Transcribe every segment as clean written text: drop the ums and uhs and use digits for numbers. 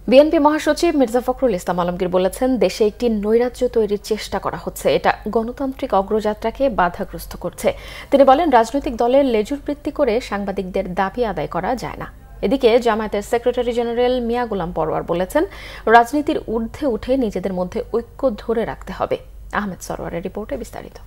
BNP মহাসচিব মির্জা ফখরুল ইসলাম আলমগীর বলেছেন, দেশে একটি নৈরাজ্য তৈরির চেষ্টা করা হচ্ছে। এটা গণতান্ত্রিক অগ্রযাত্রাকে বাধাগ্রস্ত করছে। তিনি বলেন, রাজনৈতিক দলের লেজুর বৃত্তি করে সাংবাদিকদের দাবি আদায় করা যায় না। এদিকে জামায়াতের সেক্রেটারি জেনারেল মিয়া গোলাম পরোয়ার বলেছেন, রাজনীতির ঊর্ধ্বে উঠে নিজেদের মধ্যে ঐক্য ধরে রাখতে হবে। আহমেদ সরওয়ারের রিপোর্টে বিস্তারিত।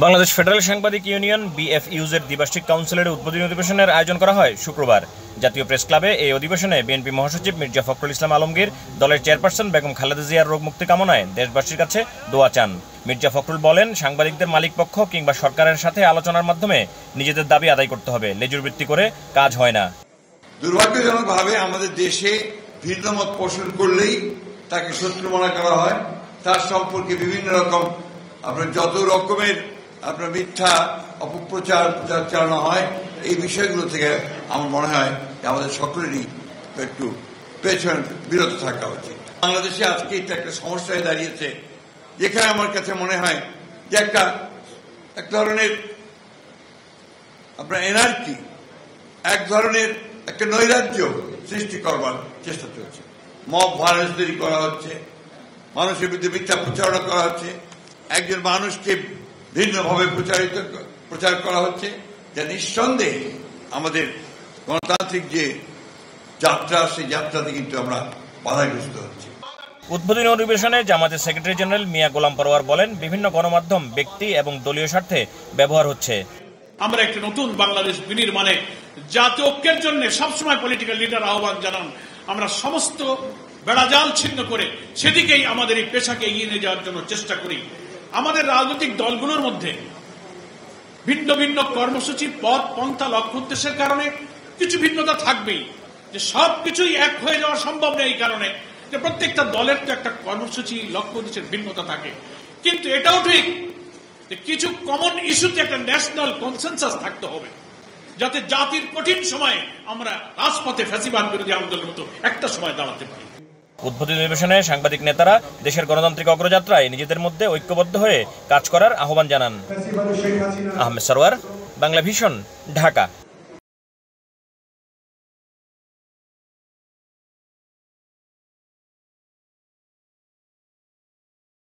বাংলাদেশ ফেডারেল সাংবাদিক ইউনিয়ন বিএফইউজ এর দ্বিবার্ষিক কাউন্সিলের উদ্বোধনী অধিবেশনের আয়োজন করা হয় শুক্রবার। জাতীয় প্রেস ক্লাবে এই অধিবেশনে বিএনপি মহাসচিব মির্জা ফখরুল ইসলাম আলমগীর দলের চেয়ারপারসন বেগম খালেদা জিয়ার রোগ মুক্তি কামনায় দেশবাসীর কাছে দোয়া চান। মির্জা ফখরুল বলেন, সাংবাদিকদের মালিকপক্ষ কিংবা সরকারের সাথে আলোচনার মাধ্যমে নিজেদের দাবি আদায় করতে হবে, লেজুর বৃত্তি করে কাজ হয় না। দুর্ভাগ্যজনকভাবে আমাদের দেশে ভিন্ন মত পোষণ করলেই তাকে শত্রু মনে করা হয়। তার সম্পর্কে বিভিন্ন রকম যত রকমের মিথ্যা অপপ্রচার চালানো হয়। এই বিষয়গুলো থেকে আমার মনে হয় যে আমাদের সকলেরই একটু পেছনে বিরত থাকা উচিত। বাংলাদেশে আজকে এটা একটা সমস্যা হয়ে দাঁড়িয়েছে, যেখানে আমার কাছে মনে হয় যে এক ধরনের এনার্জি, এক ধরনের একটা নৈরাজ্য সৃষ্টি করবার চেষ্টা চলছে। মব ভায়োলেন্স তৈরি করা হচ্ছে, মানুষের বিরুদ্ধে মিথ্যা প্রচারণা করা হচ্ছে, একজন মানুষকে ভিন্নভাবে প্রচার করা হচ্ছে, যা নিঃসন্দেহে আমাদের গণতান্ত্রিক যে যাত্রা, সেই যাত্রাতে কিন্তু আমরা বাধাগ্রস্ত হচ্ছি। উদ্বোধনী অধিবেশনে জামায়াতের সেক্রেটারি জেনারেল মিয়া গোলাম পরোয়ার বলেন, বিভিন্ন গণমাধ্যম ব্যক্তি এবং দলীয় স্বার্থে ব্যবহার হচ্ছে। আমরা একটি নতুন বাংলাদেশ বিনির্মাণে জাতীয় ঐক্যের জন্য সবসময় পলিটিক্যাল লিডার আহ্বান জানান। আমরা সমস্ত বেড়াজাল ছিন্ন করে সেদিকেই আমাদের এই পেশাকে এগিয়ে নিয়ে যাওয়ার জন্য চেষ্টা করি। আমাদের রাজনৈতিক দলগুলোর মধ্যে ভিন্ন ভিন্ন কর্মসূচি, পথ, পন্থা, লক্ষ্য উদ্দেশ্যের কারণে কিছু ভিন্নতা থাকবেই। যে সবকিছুই এক হয়ে যাওয়া সম্ভব নয়, এই কারণে যে প্রত্যেকটা দলের তো একটা কর্মসূচি, লক্ষ্য উদ্দেশ্যের ভিন্নতা থাকে। কিন্তু এটাও ঠিক যে কিছু কমন ইস্যুতে একটা ন্যাশনাল কনসেনসাস থাকতে হবে, যাতে জাতির কঠিন সময়ে আমরা রাজপথে ফ্যাসিবাদ বিরোধী আন্দোলনের মতো একটা সময় দাঁড়াতে পারি। উদ্বোধনী অধিবেশনে সাংবাদিক নেতারা দেশের গণতান্ত্রিক অগ্রযাত্রায় নিজেদের মধ্যে ঐক্যবদ্ধ হয়ে কাজ করার আহ্বান জানান। আহমেদ সরওয়ার, বাংলা ভিশন, ঢাকা।